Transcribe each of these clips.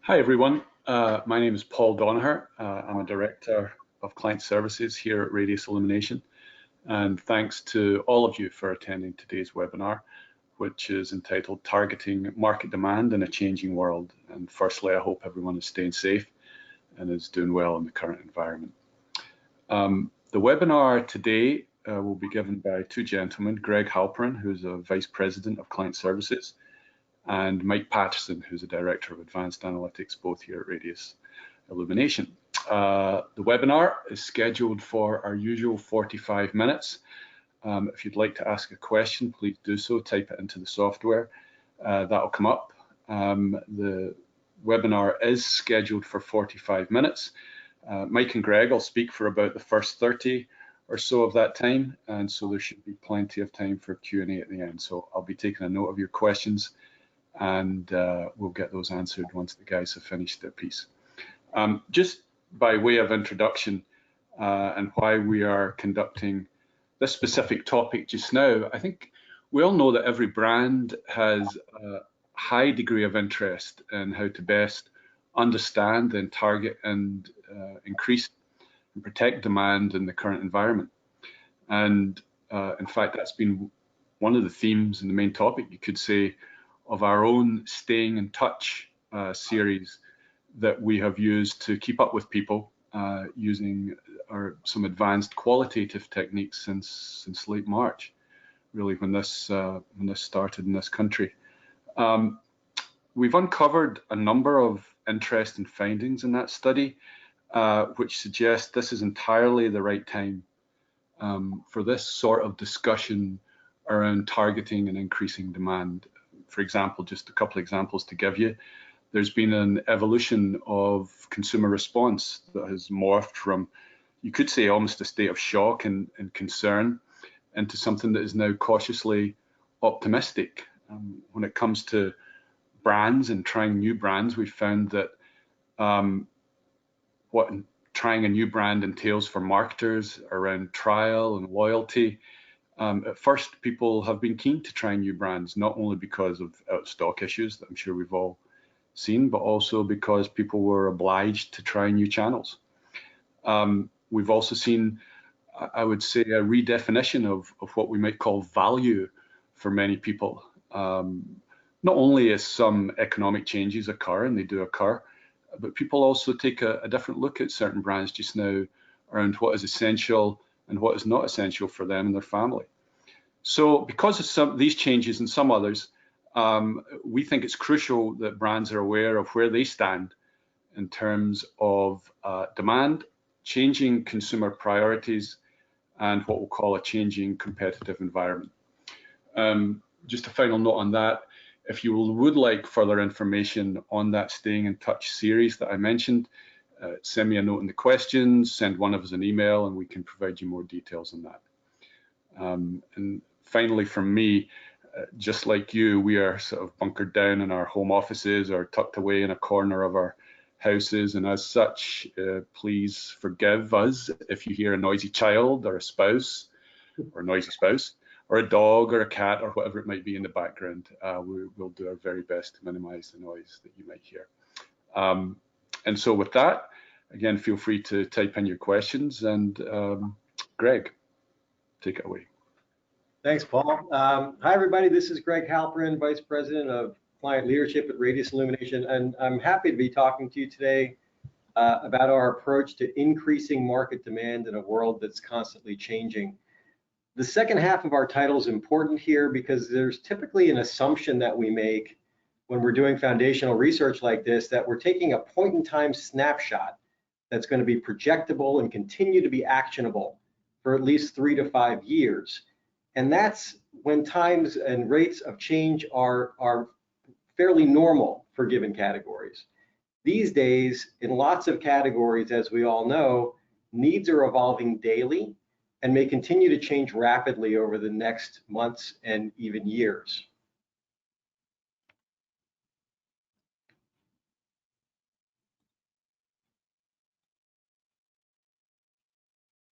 Hi, everyone. My name is Paul Donaher. I'm a Director of Client Services here at Radius Illumination. And thanks to all of you for attending today's webinar, which is entitled Targeting Market Demand in a Changing World. And firstly, I hope everyone is staying safe and is doing well in the current environment. The webinar today will be given by two gentlemen, Greg Halperin, who's a Vice President of Client Services, and Mike Patterson, who's a Director of Advanced Analytics, both here at Radius Illumination. The webinar is scheduled for our usual 45 minutes. If you'd like to ask a question, please do so, type it into the software. That'll come up. The webinar is scheduled for 45 minutes. Mike and Greg will speak for about the first 30 or so of that time, and so there should be plenty of time for Q&A at the end. So I'll be taking a note of your questions, and we'll get those answered once the guys have finished their piece. Just by way of introduction and why we are conducting this specific topic just now, I think we all know that every brand has a high degree of interest in how to best understand and target and increase and protect demand in the current environment. And in fact, that's been one of the themes and the main topic, you could say, of our own Staying in Touch series that we have used to keep up with people using some advanced qualitative techniques since late March, really when this started in this country. We've uncovered a number of interesting findings in that study, which suggest this is entirely the right time for this sort of discussion around targeting and increasing demand. For example, just a couple of examples to give you, there's been an evolution of consumer response that has morphed from, you could say, almost a state of shock and concern into something that is now cautiously optimistic. When it comes to brands and trying new brands, we've found that what trying a new brand entails for marketers around trial and loyalty. At first, people have been keen to try new brands, not only because of out-of-stock issues that I'm sure we've all seen, but also because people were obliged to try new channels. We've also seen, I would say, a redefinition of what we might call value for many people. Not only as some economic changes occur, and they do occur, but people also take a different look at certain brands just now around what is essential and what is not essential for them and their family. So because of some these changes and some others, we think it's crucial that brands are aware of where they stand in terms of demand, changing consumer priorities, and what we'll call a changing competitive environment. Just a final note on that, if you would like further information on that Staying in Touch series that I mentioned, send me a note in the questions, send one of us an email, and we can provide you more details on that. And finally, from me, just like you, we are sort of bunkered down in our home offices or tucked away in a corner of our houses, and as such, please forgive us if you hear a noisy child or a spouse or a noisy spouse or a dog or a cat or whatever it might be in the background. We'll do our very best to minimize the noise that you might hear. And so with that, again, feel free to type in your questions, and Greg, take it away. Thanks, Paul. Hi, everybody. This is Greg Halperin, Vice President of Client Leadership at Radius Illumination, and I'm happy to be talking to you today about our approach to increasing market demand in a world that's constantly changing. The second half of our title is important here because there's typically an assumption that we make when we're doing foundational research like this, that we're taking a point-in-time snapshot that's going to be projectable and continue to be actionable for at least 3 to 5 years. And that's when times and rates of change are fairly normal for given categories. These days, in lots of categories, as we all know, needs are evolving daily and may continue to change rapidly over the next months and even years.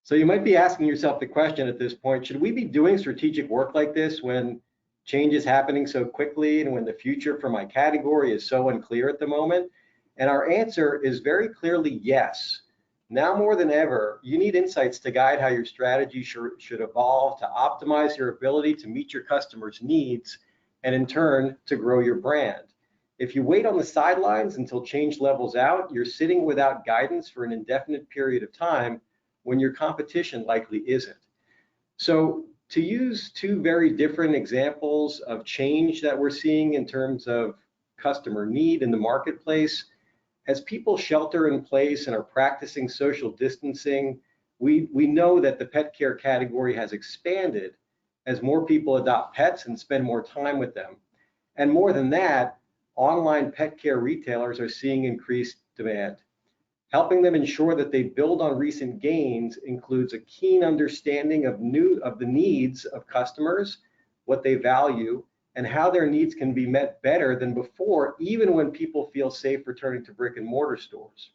So you might be asking yourself the question at this point, should we be doing strategic work like this when change is happening so quickly and when the future for my category is so unclear at the moment? And our answer is very clearly yes. Now more than ever, you need insights to guide how your strategy should evolve to optimize your ability to meet your customers' needs and in turn to grow your brand. If you wait on the sidelines until change levels out, you're sitting without guidance for an indefinite period of time when your competition likely isn't. So to use two very different examples of change that we're seeing in terms of customer need in the marketplace, as people shelter in place and are practicing social distancing, we know that the pet care category has expanded as more people adopt pets and spend more time with them. And more than that, online pet care retailers are seeing increased demand. Helping them ensure that they build on recent gains includes a keen understanding of the needs of customers, what they value, and how their needs can be met better than before, even when people feel safe returning to brick and mortar stores.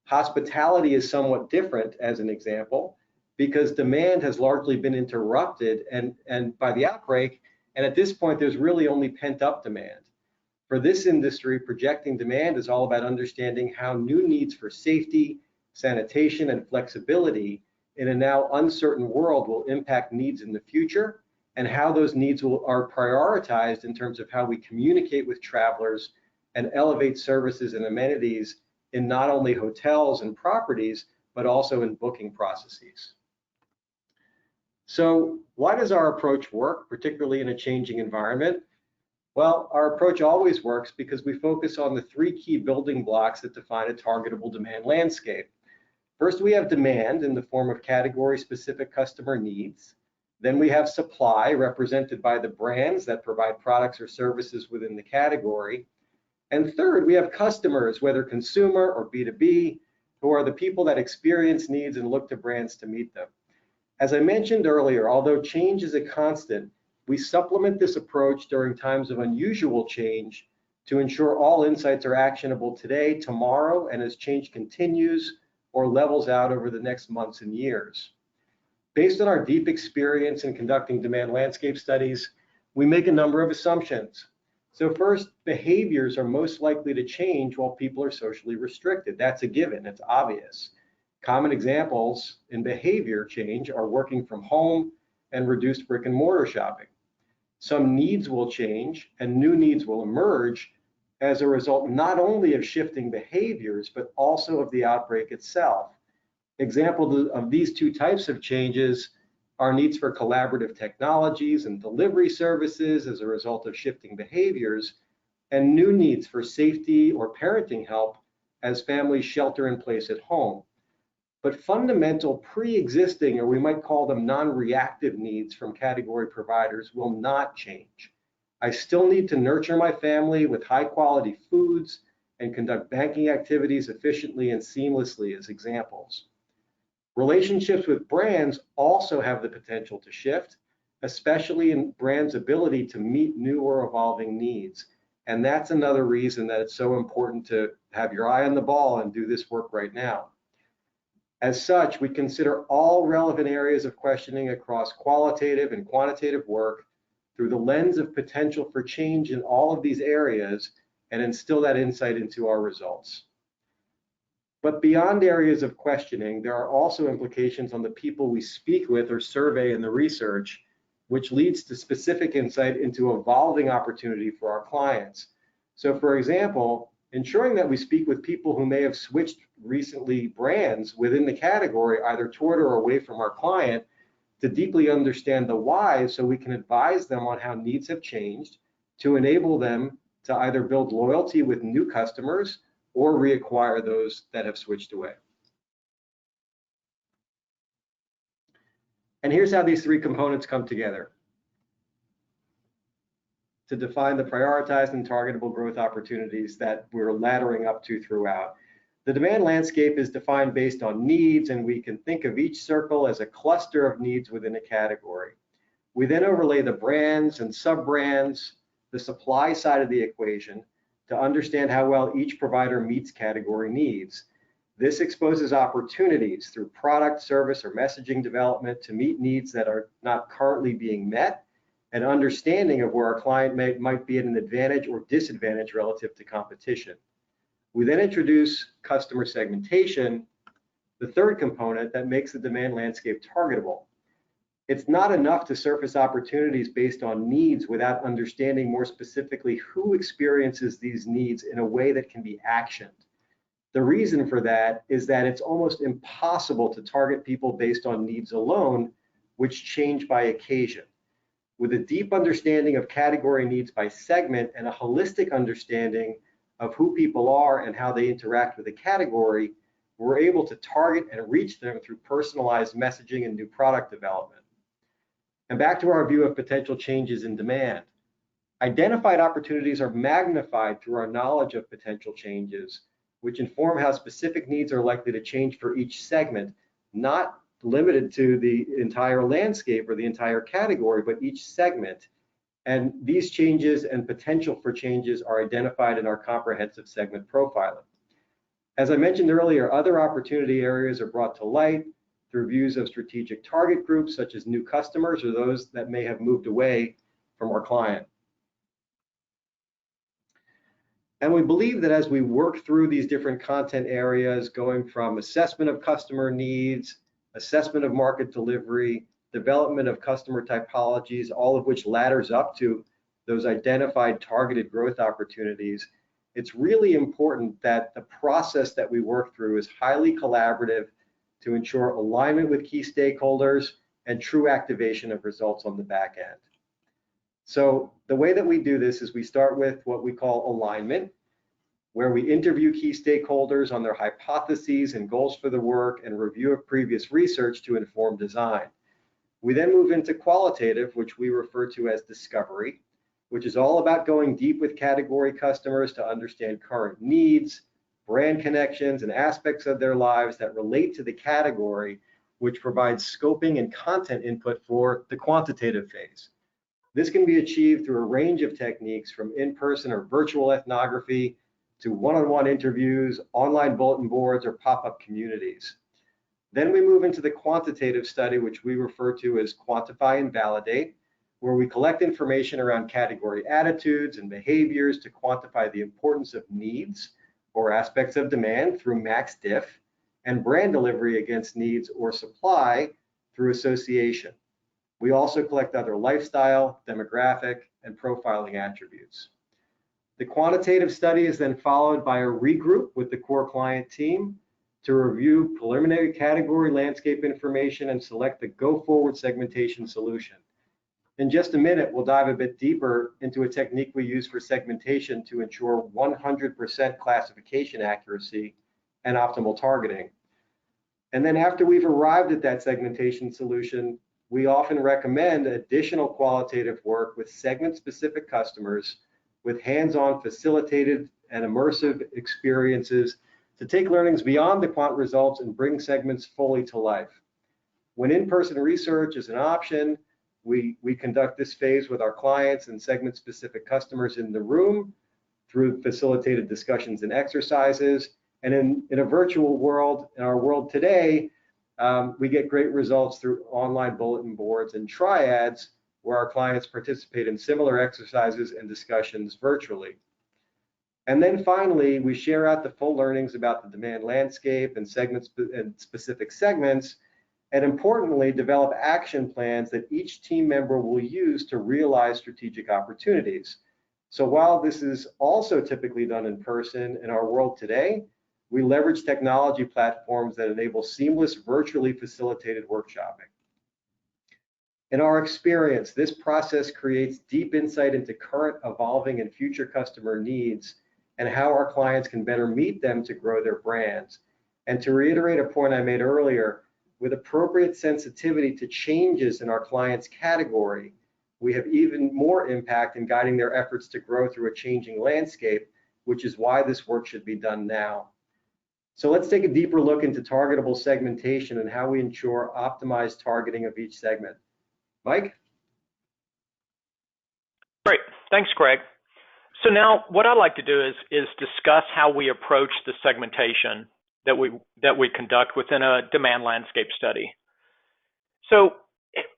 Hospitality is somewhat different as an example, because demand has largely been interrupted and by the outbreak, and at this point there's really only pent-up demand. For this industry, projecting demand is all about understanding how new needs for safety, sanitation, and flexibility in a now uncertain world will impact needs in the future, and how those needs are prioritized in terms of how we communicate with travelers and elevate services and amenities in not only hotels and properties, but also in booking processes. So why does our approach work, particularly in a changing environment? Well, our approach always works because we focus on the three key building blocks that define a targetable demand landscape. First, we have demand in the form of category-specific customer needs. Then we have supply, represented by the brands that provide products or services within the category. And third, we have customers, whether consumer or B2B, who are the people that experience needs and look to brands to meet them. As I mentioned earlier, although change is a constant, we supplement this approach during times of unusual change to ensure all insights are actionable today, tomorrow, and as change continues or levels out over the next months and years. Based on our deep experience in conducting demand landscape studies, we make a number of assumptions. So first, behaviors are most likely to change while people are socially restricted. That's a given, it's obvious. Common examples in behavior change are working from home and reduced brick and mortar shopping. Some needs will change and new needs will emerge as a result not only of shifting behaviors, but also of the outbreak itself. Examples of these two types of changes are needs for collaborative technologies and delivery services as a result of shifting behaviors, and new needs for safety or parenting help as families shelter in place at home. But fundamental pre-existing, or we might call them non-reactive needs from category providers will not change. I still need to nurture my family with high quality foods and conduct banking activities efficiently and seamlessly as examples. Relationships with brands also have the potential to shift, especially in brands' ability to meet new or evolving needs. And that's another reason that it's so important to have your eye on the ball and do this work right now. As such, we consider all relevant areas of questioning across qualitative and quantitative work through the lens of potential for change in all of these areas and instill that insight into our results. But beyond areas of questioning, there are also implications on the people we speak with or survey in the research, which leads to specific insight into evolving opportunity for our clients. So for example, ensuring that we speak with people who may have switched recently brands within the category, either toward or away from our client, to deeply understand the why so we can advise them on how needs have changed to enable them to either build loyalty with new customers or reacquire those that have switched away. And here's how these three components come together to define the prioritized and targetable growth opportunities that we're laddering up to throughout. The demand landscape is defined based on needs, and we can think of each circle as a cluster of needs within a category. We then overlay the brands and sub-brands, the supply side of the equation, to understand how well each provider meets category needs. This exposes opportunities through product, service, or messaging development to meet needs that are not currently being met, and understanding of where our client might be at an advantage or disadvantage relative to competition. We then introduce customer segmentation, the third component that makes the demand landscape targetable. It's not enough to surface opportunities based on needs without understanding more specifically who experiences these needs in a way that can be actioned. The reason for that is that it's almost impossible to target people based on needs alone, which change by occasion. With a deep understanding of category needs by segment and a holistic understanding of who people are and how they interact with a category, we're able to target and reach them through personalized messaging and new product development. And back to our view of potential changes in demand. Identified opportunities are magnified through our knowledge of potential changes, which inform how specific needs are likely to change for each segment, not limited to the entire landscape or the entire category, but each segment. And these changes and potential for changes are identified in our comprehensive segment profiling. As I mentioned earlier, other opportunity areas are brought to light through views of strategic target groups, such as new customers or those that may have moved away from our client. And we believe that as we work through these different content areas, going from assessment of customer needs, assessment of market delivery, development of customer typologies, all of which ladders up to those identified targeted growth opportunities, it's really important that the process that we work through is highly collaborative to ensure alignment with key stakeholders and true activation of results on the back end. So the way that we do this is we start with what we call alignment, where we interview key stakeholders on their hypotheses and goals for the work and review of previous research to inform design. We then move into qualitative, which we refer to as discovery, which is all about going deep with category customers to understand current needs, brand connections, and aspects of their lives that relate to the category, which provides scoping and content input for the quantitative phase. This can be achieved through a range of techniques, from in-person or virtual ethnography to one-on-one interviews, online bulletin boards, or pop-up communities. Then we move into the quantitative study, which we refer to as quantify and validate, where we collect information around category attitudes and behaviors to quantify the importance of needs or aspects of demand through max diff, and brand delivery against needs or supply through association. We also collect other lifestyle, demographic, and profiling attributes. The quantitative study is then followed by a regroup with the core client team to review preliminary category landscape information and select the go-forward segmentation solution. In just a minute, we'll dive a bit deeper into a technique we use for segmentation to ensure 100% classification accuracy and optimal targeting. And then after we've arrived at that segmentation solution, we often recommend additional qualitative work with segment-specific customers with hands-on facilitated and immersive experiences to take learnings beyond the quant results and bring segments fully to life. When in-person research is an option, we conduct this phase with our clients and segment-specific customers in the room through facilitated discussions and exercises. And in a virtual world, in our world today, we get great results through online bulletin boards and triads, where our clients participate in similar exercises and discussions virtually. And then finally, we share out the full learnings about the demand landscape and specific segments, and importantly, develop action plans that each team member will use to realize strategic opportunities. So while this is also typically done in person in our world today, we leverage technology platforms that enable seamless, virtually facilitated workshopping. In our experience, this process creates deep insight into current, evolving, and future customer needs and how our clients can better meet them to grow their brands. And to reiterate a point I made earlier, with appropriate sensitivity to changes in our clients' category, we have even more impact in guiding their efforts to grow through a changing landscape, which is why this work should be done now. So let's take a deeper look into targetable segmentation and how we ensure optimized targeting of each segment. Mike? Great, thanks, Greg. So now what I'd like to do is discuss how we approach the segmentation that we conduct within a demand landscape study. So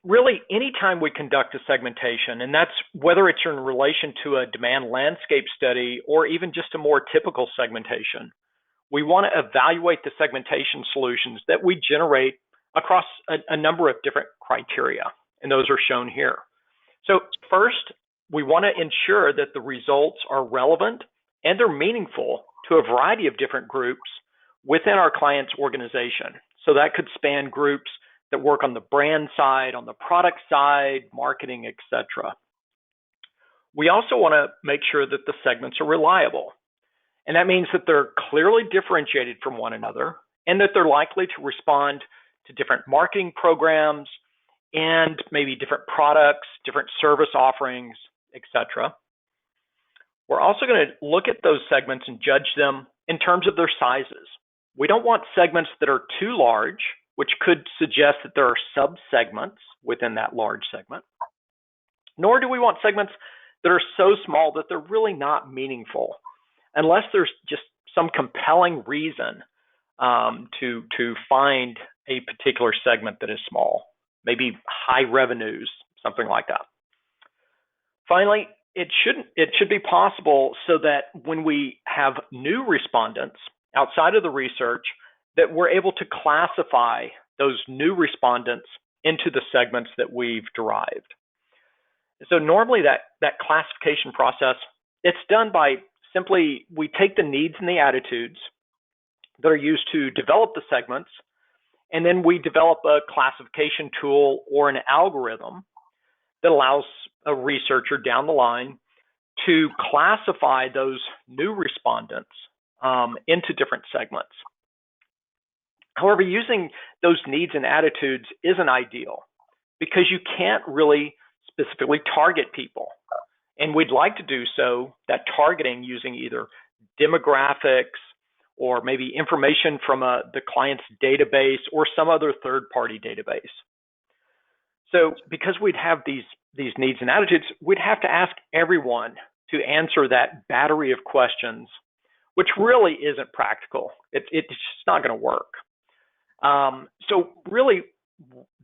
really, anytime we conduct a segmentation, and that's whether it's in relation to a demand landscape study or even just a more typical segmentation, we want to evaluate the segmentation solutions that we generate across a number of different criteria, and those are shown here. So first, we want to ensure that the results are relevant and they're meaningful to a variety of different groups within our client's organization. So that could span groups that work on the brand side, on the product side, marketing, etc. We also want to make sure that the segments are reliable. And that means that they're clearly differentiated from one another and that they're likely to respond to different marketing programs and maybe different products, different service offerings, etc. We're also going to look at those segments and judge them in terms of their sizes. We don't want segments that are too large, which could suggest that there are sub-segments within that large segment. Nor do we want segments that are so small that they're really not meaningful, unless there's just some compelling reason to find a particular segment that is small, maybe high revenues, something like that. Finally, it should be possible so that when we have new respondents outside of the research, that we're able to classify those new respondents into the segments that we've derived. So normally that classification process, it's done by simply, we take the needs and the attitudes that are used to develop the segments, and then we develop a classification tool or an algorithm that allows a researcher down the line to classify those new respondents into different segments. However, using those needs and attitudes isn't ideal because you can't really specifically target people. And we'd like to do so, that targeting using either demographics or maybe information from the client's database or some other third-party database. So because we'd have these needs and attitudes, we'd have to ask everyone to answer that battery of questions, which really isn't practical. It's just not going to work. So really,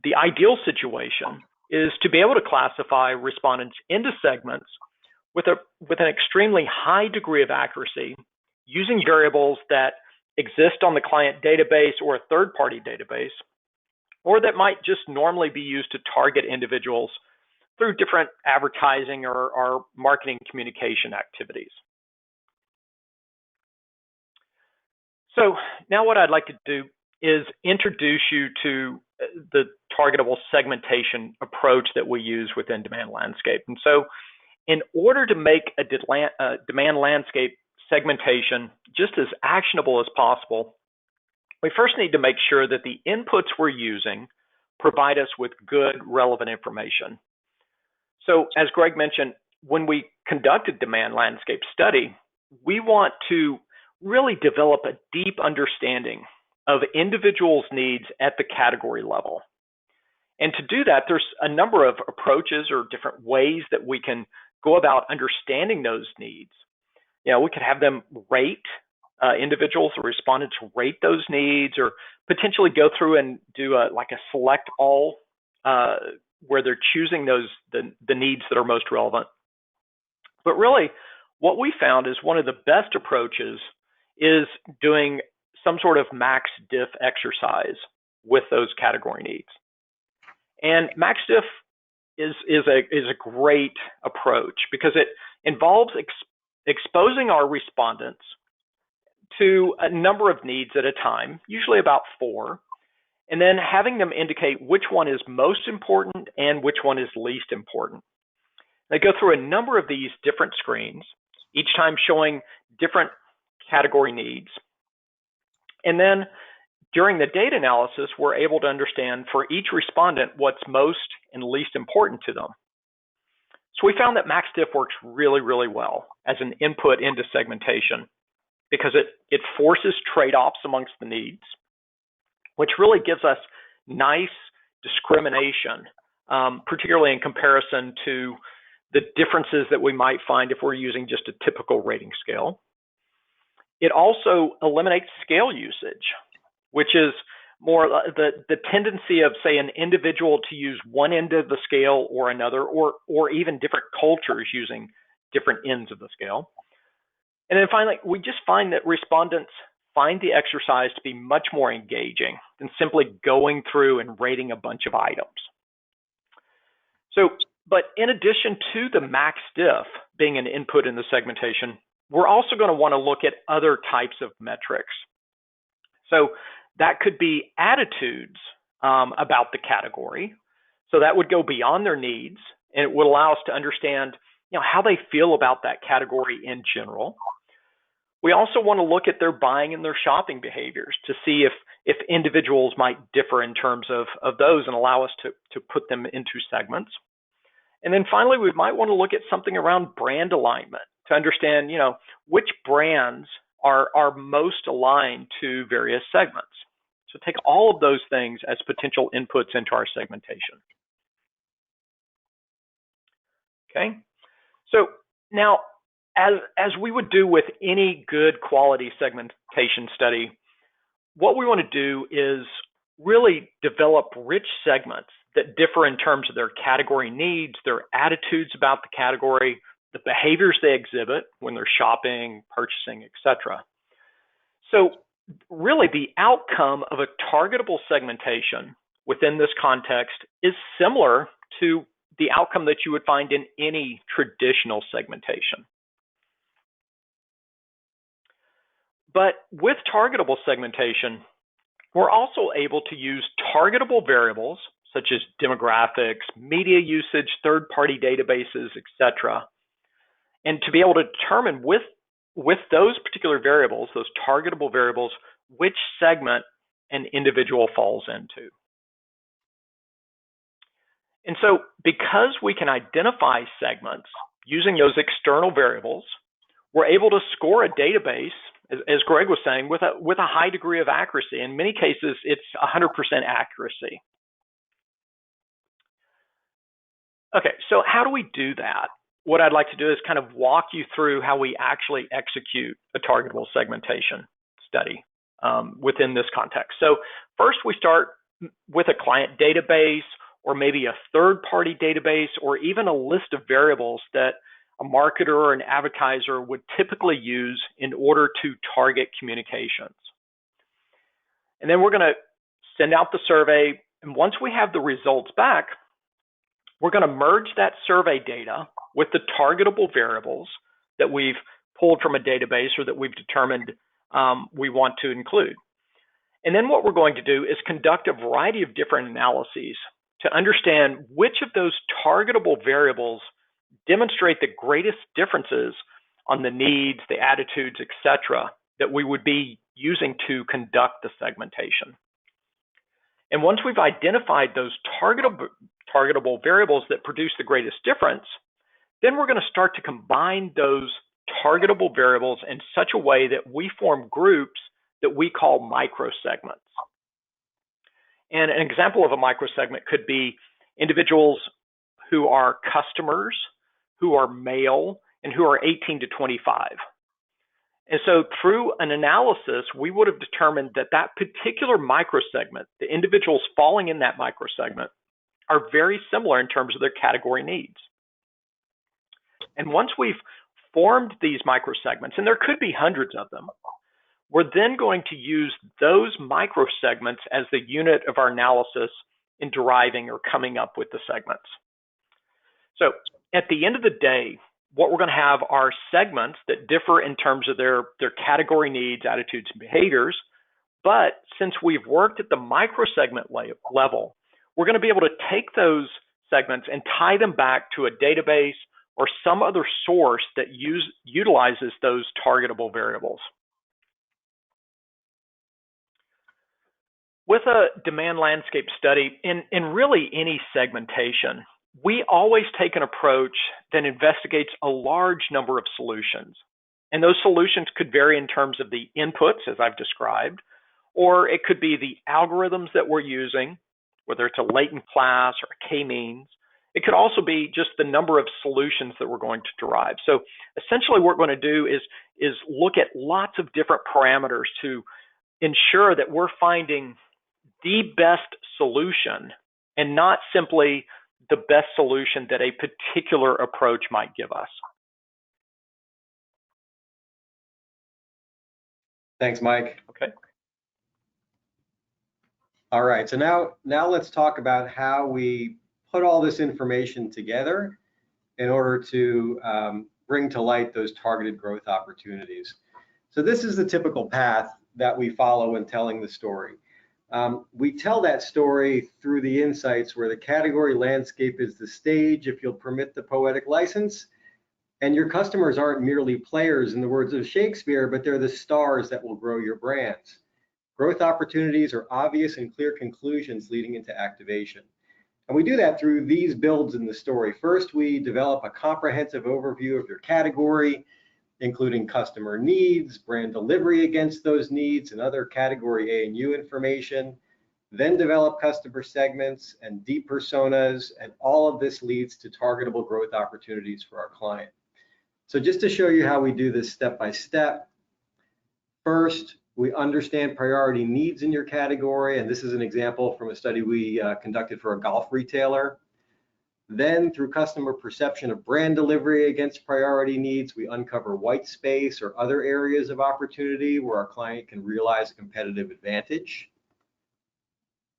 the ideal situation is to be able to classify respondents into segments with an extremely high degree of accuracy using variables that exist on the client database or a third-party database, or that might just normally be used to target individuals through different advertising or marketing communication activities. So now what I'd like to do is introduce you to the targetable segmentation approach that we use within demand landscape. And so in order to make a demand landscape segmentation just as actionable as possible, we first need to make sure that the inputs we're using provide us with good, relevant information. So as Greg mentioned, when we conduct a demand landscape study, we want to really develop a deep understanding of individuals' needs at the category level. And to do that, there's a number of approaches or different ways that we can go about understanding those needs. You know, we could have them rate individuals or respondents rate those needs, or potentially go through and do like a select all where they're choosing the needs that are most relevant. But really, what we found is one of the best approaches is doing some sort of max diff exercise with those category needs. And max diff is a great approach because it involves exposing our respondents to a number of needs at a time, usually about 4, and then having them indicate which one is most important and which one is least important. They go through a number of these different screens, each time showing different category needs. And then during the data analysis, we're able to understand for each respondent what's most and least important to them. So we found that max diff works really, really well as an input into segmentation because it forces trade-offs amongst the needs, which really gives us nice discrimination, particularly in comparison to the differences that we might find if we're using just a typical rating scale. It also eliminates scale usage, which is more the tendency of, say, an individual to use one end of the scale or another, or even different cultures using different ends of the scale. And then finally, we just find that respondents find the exercise to be much more engaging than simply going through and rating a bunch of items. So, but in addition to the max diff being an input in the segmentation, we're also going to want to look at other types of metrics. So that could be attitudes about the category. So that would go beyond their needs, and it would allow us to understand, how they feel about that category in general. We also want to look at their buying and their shopping behaviors to see if individuals might differ in terms of those, and allow us to put them into segments. And then finally, we might want to look at something around brand alignment to understand, which brands are most aligned to various segments. So take all of those things as potential inputs into our segmentation. Okay, so now, as we would do with any good quality segmentation study, what we want to do is really develop rich segments that differ in terms of their category needs, their attitudes about the category, the behaviors they exhibit when they're shopping, purchasing, etc. So really the outcome of a targetable segmentation within this context is similar to the outcome that you would find in any traditional segmentation. But with targetable segmentation, we're also able to use targetable variables such as demographics, media usage, third-party databases, etc., and to be able to determine with those particular variables, those targetable variables, which segment an individual falls into. And so because we can identify segments using those external variables, we're able to score a database, as Greg was saying, with a high degree of accuracy. In many cases, it's 100% accuracy. Okay, so how do we do that? What I'd like to do is kind of walk you through how we actually execute a targetable segmentation study within this context. So first, we start with a client database, or maybe a third-party database, or even a list of variables that a marketer or an advertiser would typically use in order to target communications. And then we're going to send out the survey, and once we have the results back, we're going to merge that survey data with the targetable variables that we've pulled from a database or that we've determined we want to include. And then what we're going to do is conduct a variety of different analyses to understand which of those targetable variables demonstrate the greatest differences on the needs, the attitudes, etc., that we would be using to conduct the segmentation. And once we've identified those targetable variables that produce the greatest difference, then we're going to start to combine those targetable variables in such a way that we form groups that we call microsegments. And an example of a microsegment could be individuals who are customers, who are male, and who are 18 to 25. And so through an analysis, we would have determined that that particular microsegment, the individuals falling in that microsegment, are very similar in terms of their category needs. And once we've formed these microsegments, and there could be hundreds of them, we're then going to use those microsegments as the unit of our analysis in deriving or coming up with the segments. So at the end of the day, what we're going to have are segments that differ in terms of their category needs, attitudes, and behaviors. But since we've worked at the microsegment level, we're going to be able to take those segments and tie them back to a database or some other source that utilizes those targetable variables. With a demand landscape study, in really any segmentation, we always take an approach that investigates a large number of solutions. And those solutions could vary in terms of the inputs, as I've described, or it could be the algorithms that we're using, whether it's a latent class or a k-means. It could also be just the number of solutions that we're going to derive. So essentially what we're going to do is look at lots of different parameters to ensure that we're finding the best solution and not simply the best solution that a particular approach might give us. Thanks, Mike. Okay. All right, so now let's talk about how we put all this information together in order to bring to light those targeted growth opportunities. So this is the typical path that we follow when telling the story. We tell that story through the insights where the category landscape is the stage, if you'll permit the poetic license, and your customers aren't merely players in the words of Shakespeare, but they're the stars that will grow your brands. Growth opportunities are obvious and clear conclusions leading into activation. And we do that through these builds in the story. First, we develop a comprehensive overview of your category, including customer needs, brand delivery against those needs, and other category A and U information. Then develop customer segments and deep personas, and all of this leads to targetable growth opportunities for our client. So just to show you how we do this step by step, first, we understand priority needs in your category, and this is an example from a study we conducted for a golf retailer. Then, through customer perception of brand delivery against priority needs, we uncover white space or other areas of opportunity where our client can realize a competitive advantage.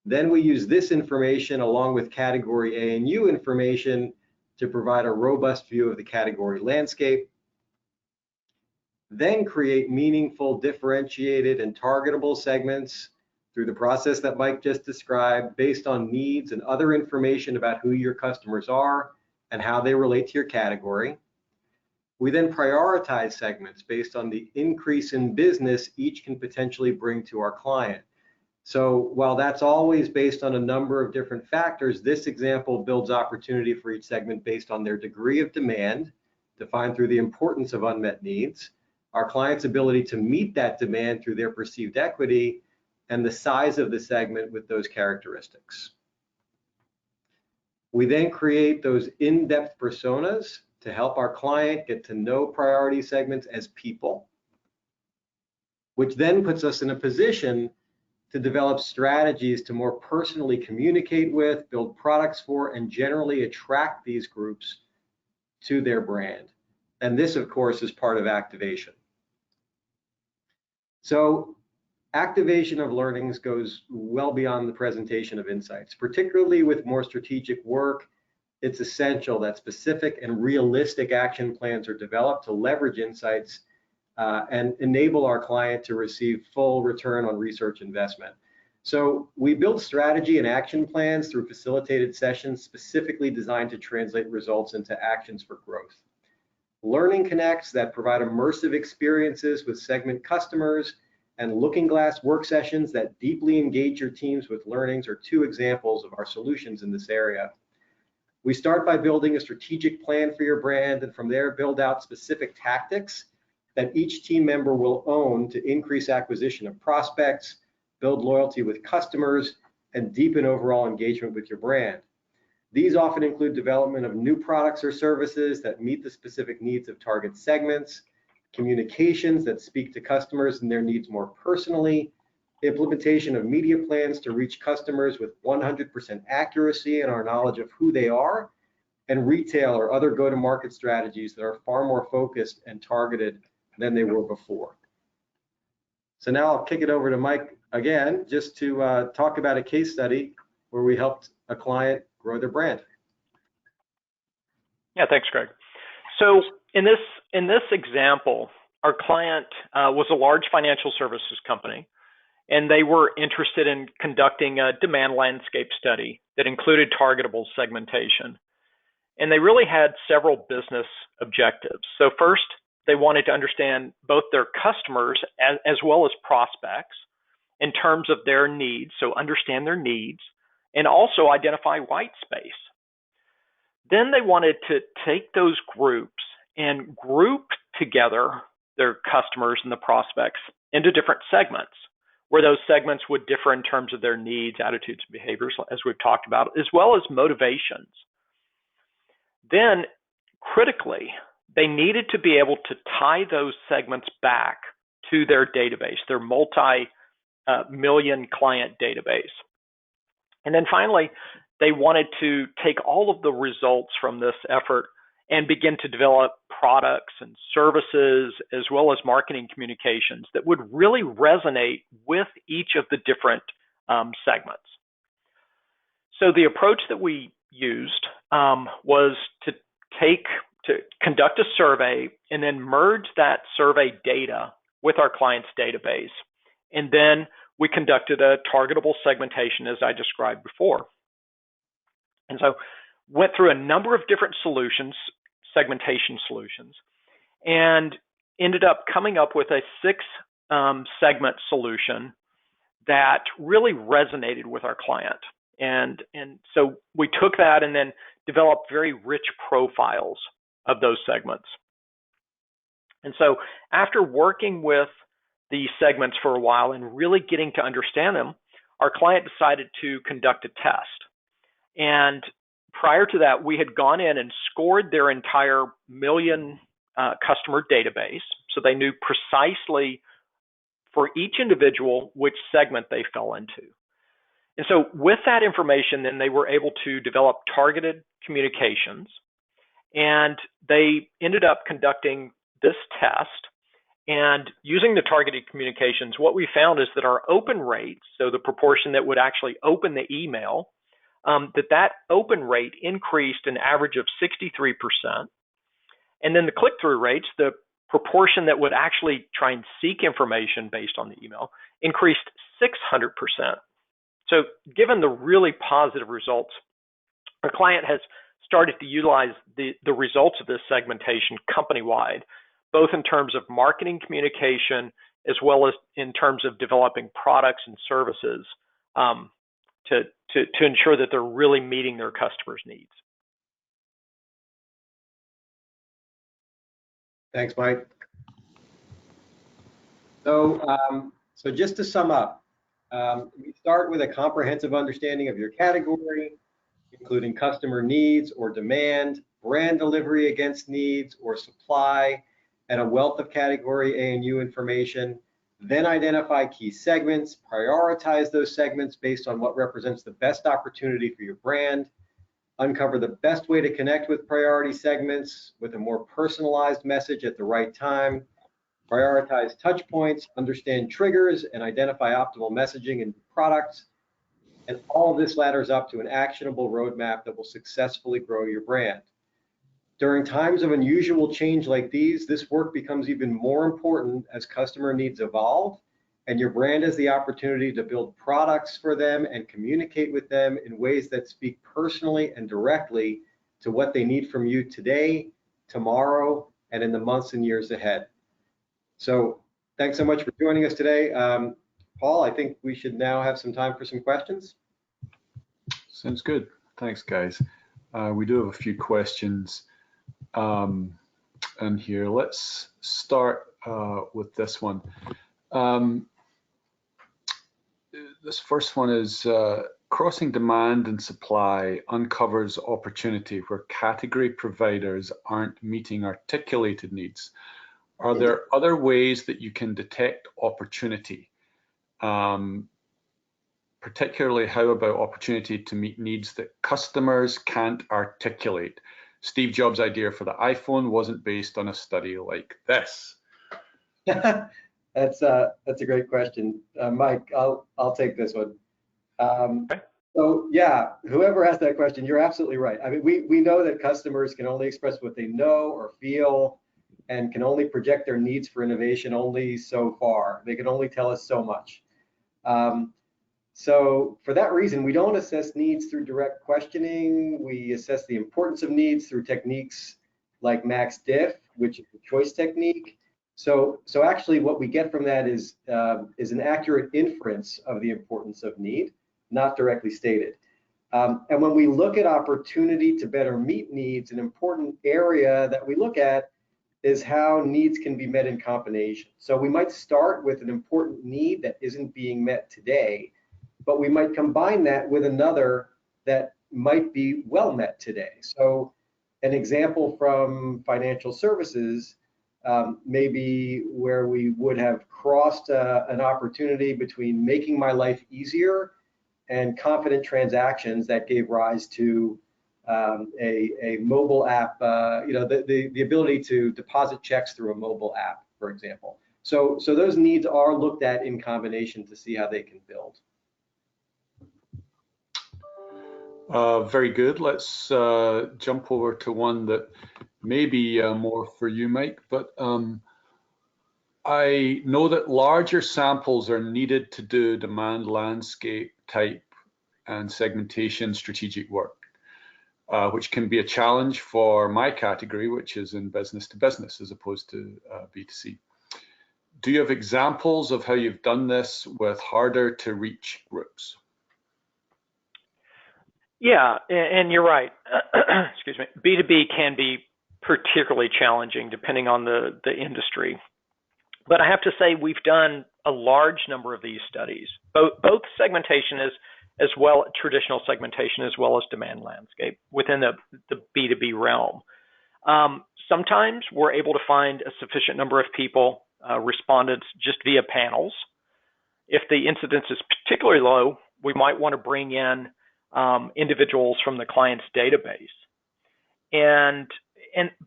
Then we use this information along with category A and U information to provide a robust view of the category landscape. Then create meaningful, differentiated, and targetable segments through the process that Mike just described, based on needs and other information about who your customers are and how they relate to your category. We then prioritize segments based on the increase in business each can potentially bring to our client. So while that's always based on a number of different factors, this example builds opportunity for each segment based on their degree of demand, defined through the importance of unmet needs, our client's ability to meet that demand through their perceived equity, and the size of the segment with those characteristics. We then create those in-depth personas to help our client get to know priority segments as people, which then puts us in a position to develop strategies to more personally communicate with, build products for, and generally attract these groups to their brand. And this, of course, is part of activation. So activation of learnings goes well beyond the presentation of insights. Particularly with more strategic work, it's essential that specific and realistic action plans are developed to leverage insights and enable our client to receive full return on research investment. So we build strategy and action plans through facilitated sessions specifically designed to translate results into actions for growth. Learning connects that provide immersive experiences with segment customers and looking glass work sessions that deeply engage your teams with learnings are two examples of our solutions in this area. We start by building a strategic plan for your brand, and from there build out specific tactics that each team member will own to increase acquisition of prospects, build loyalty with customers, and deepen overall engagement with your brand. These often include development of new products or services that meet the specific needs of target segments, communications that speak to customers and their needs more personally, implementation of media plans to reach customers with 100% accuracy in our knowledge of who they are, and retail or other go-to-market strategies that are far more focused and targeted than they were before. So now I'll kick it over to Mike again, just to talk about a case study where we helped a client grow their brand. Yeah, thanks, Greg. So in this example, our client was a large financial services company, and they were interested in conducting a demand landscape study that included targetable segmentation. And they really had several business objectives. So first, they wanted to understand both their customers as well as prospects in terms of their needs, so understand their needs, and also identify white space. Then they wanted to take those groups and group together their customers and the prospects into different segments, where those segments would differ in terms of their needs, attitudes, and behaviors, as we've talked about, as well as motivations. Then, critically, they needed to be able to tie those segments back to their database, their multi-million client database. And then finally, they wanted to take all of the results from this effort and begin to develop products and services, as well as marketing communications that would really resonate with each of the different segments. So the approach that we used was to conduct a survey and then merge that survey data with our client's database. And then we conducted a targetable segmentation, as I described before. And so went through a number of different solutions, segmentation solutions, and ended up coming up with a 6-segment solution that really resonated with our client. And so we took that and then developed very rich profiles of those segments. And so after working with these segments for a while and really getting to understand them, our client decided to conduct a test. And prior to that, we had gone in and scored their entire million customer database. So they knew precisely for each individual which segment they fell into. And so with that information, then they were able to develop targeted communications. And they ended up conducting this test. And using the targeted communications, what we found is that our open rates, so the proportion that would actually open the email, that open rate increased an average of 63%. And then the click-through rates, the proportion that would actually try and seek information based on the email, increased 600%. So given the really positive results, our client has started to utilize the results of this segmentation company-wide, both in terms of marketing communication, as well as in terms of developing products and services to ensure that they're really meeting their customers' needs. Thanks, Mike. So just to sum up, we start with a comprehensive understanding of your category, including customer needs or demand, brand delivery against needs or supply, and a wealth of category A&U information. Then identify key segments, prioritize those segments based on what represents the best opportunity for your brand, uncover the best way to connect with priority segments with a more personalized message at the right time, prioritize touch points, understand triggers, and identify optimal messaging and products. And all of this ladders up to an actionable roadmap that will successfully grow your brand. During times of unusual change like these, this work becomes even more important as customer needs evolve, and your brand has the opportunity to build products for them and communicate with them in ways that speak personally and directly to what they need from you today, tomorrow, and in the months and years ahead. So thanks so much for joining us today. Paul, I think we should now have some time for some questions. Sounds good. Thanks, guys. We do have a few questions in here. Let's start with this one. This first one is crossing demand and supply uncovers opportunity where category providers aren't meeting articulated needs. Are there other ways that you can detect opportunity? Particularly, how about opportunity to meet needs that customers can't articulate? Steve Jobs' idea for the iPhone wasn't based on a study like this. That's a great question, Mike. I'll take this one. So yeah, whoever asked that question, you're absolutely right. I mean, we know that customers can only express what they know or feel, and can only project their needs for innovation only so far. They can only tell us so much. So for that reason, we don't assess needs through direct questioning. We assess the importance of needs through techniques like max diff, which is the choice technique. So actually what we get from that is an accurate inference of the importance of need, not directly stated. And when we look at opportunity to better meet needs, an important area that we look at is how needs can be met in combination. So we might start with an important need that isn't being met today, but we might combine that with another that might be well met today. So an example from financial services, maybe where we would have crossed an opportunity between making my life easier and confident transactions that gave rise to a mobile app, the ability to deposit checks through a mobile app, for example. So those needs are looked at in combination to see how they can build. Very good. Let's jump over to one that may be more for you, Mike, but I know that larger samples are needed to do demand landscape type and segmentation strategic work, which can be a challenge for my category, which is in business to business as opposed to B2C. Do you have examples of how you've done this with harder to reach groups? Yeah, and you're right. Excuse me. B2B can be particularly challenging depending on the industry. But I have to say we've done a large number of these studies, both segmentation as well, traditional segmentation as well as demand landscape within the B2B realm. Sometimes we're able to find a sufficient number of people, respondents just via panels. If the incidence is particularly low, we might want to bring in individuals from the client's database.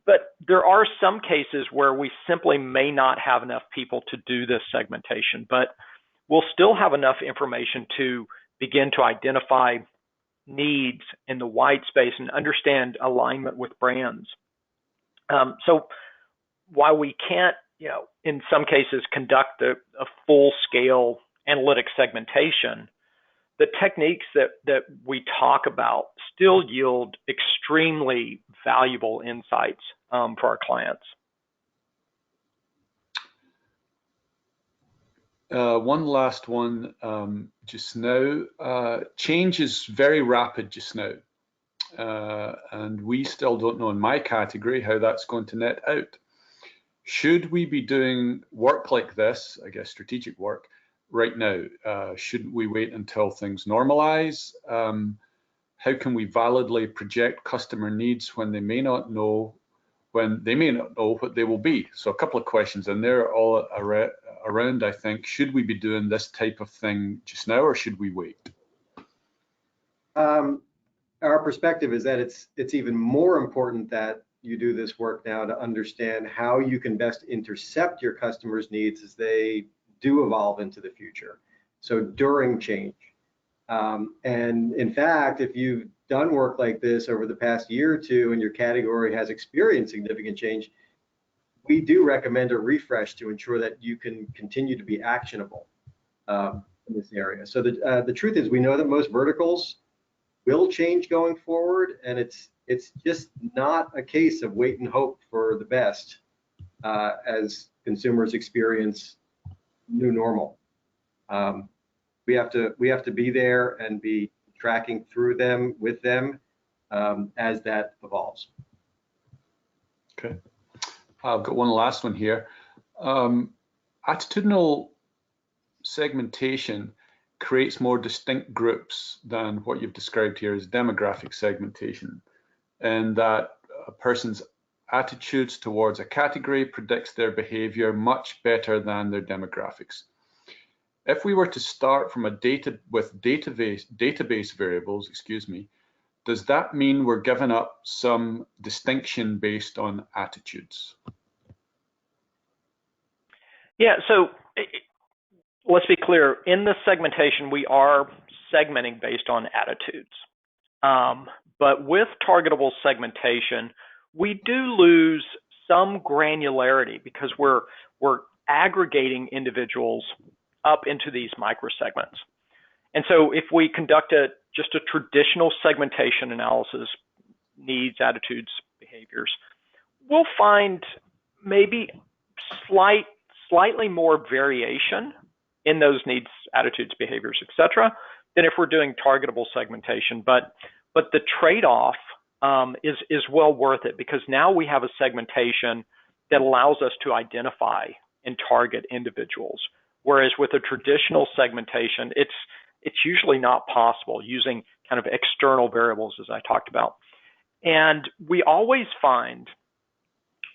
But there are some cases where we simply may not have enough people to do this segmentation, but we'll still have enough information to begin to identify needs in the white space and understand alignment with brands. So while we can't, in some cases conduct a full-scale analytic segmentation, the techniques that we talk about still yield extremely valuable insights for our clients. One last one just now. Change is very rapid just now, and we still don't know in my category how that's going to net out. Should we be doing work like this, I guess strategic work, right now? Shouldn't we wait until things normalize? How can we validly project customer needs when they may not know what they will be? So a couple of questions, and they're all around, I think, should we be doing this type of thing just now, or should we wait? Our perspective is that it's even more important that you do this work now to understand how you can best intercept your customers' needs as they do evolve into the future. So during change. And in fact, if you've done work like this over the past year or two and your category has experienced significant change, we do recommend a refresh to ensure that you can continue to be actionable in this area. So the truth is, we know that most verticals will change going forward, and it's just not a case of wait and hope for the best as consumers experience new normal. We have to be there and be tracking through them with them as that evolves. Okay, I've got one last one here. Attitudinal segmentation creates more distinct groups than what you've described here as demographic segmentation, and that a person's attitudes towards a category predicts their behavior much better than their demographics. If we were to start from database variables, does that mean we're giving up some distinction based on attitudes? Yeah, so let's be clear. In the segmentation, we are segmenting based on attitudes. But with targetable segmentation, we do lose some granularity because we're aggregating individuals up into these microsegments. And so if we conduct just a traditional segmentation analysis, needs, attitudes, behaviors, we'll find maybe slightly more variation in those needs, attitudes, behaviors, etc., than if we're doing targetable segmentation. But the trade-off is well worth it, because now we have a segmentation that allows us to identify and target individuals. Whereas with a traditional segmentation, it's usually not possible using kind of external variables, as I talked about. And we always find,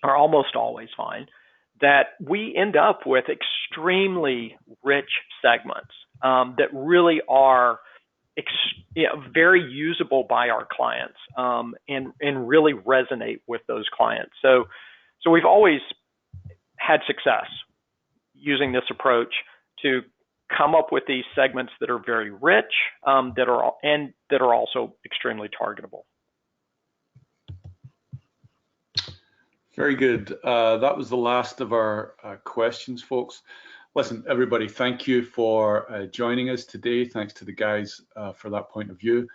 or almost always find, that we end up with extremely rich segments that really are very usable by our clients, and really resonate with those clients. So we've always had success using this approach to come up with these segments that are very rich, that are also extremely targetable. Very good. That was the last of our questions, folks. Listen, everybody, thank you for joining us today. Thanks to the guys for that point of view.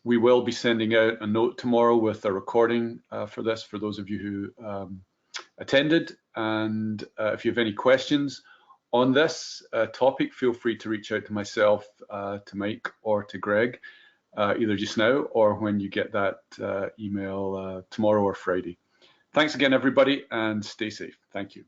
We will be sending out a note tomorrow with a recording for this, for those of you who attended. And if you have any questions on this topic, feel free to reach out to myself, to Mike, or to Greg, either just now or when you get that email tomorrow or Friday. Thanks again, everybody, and stay safe. Thank you.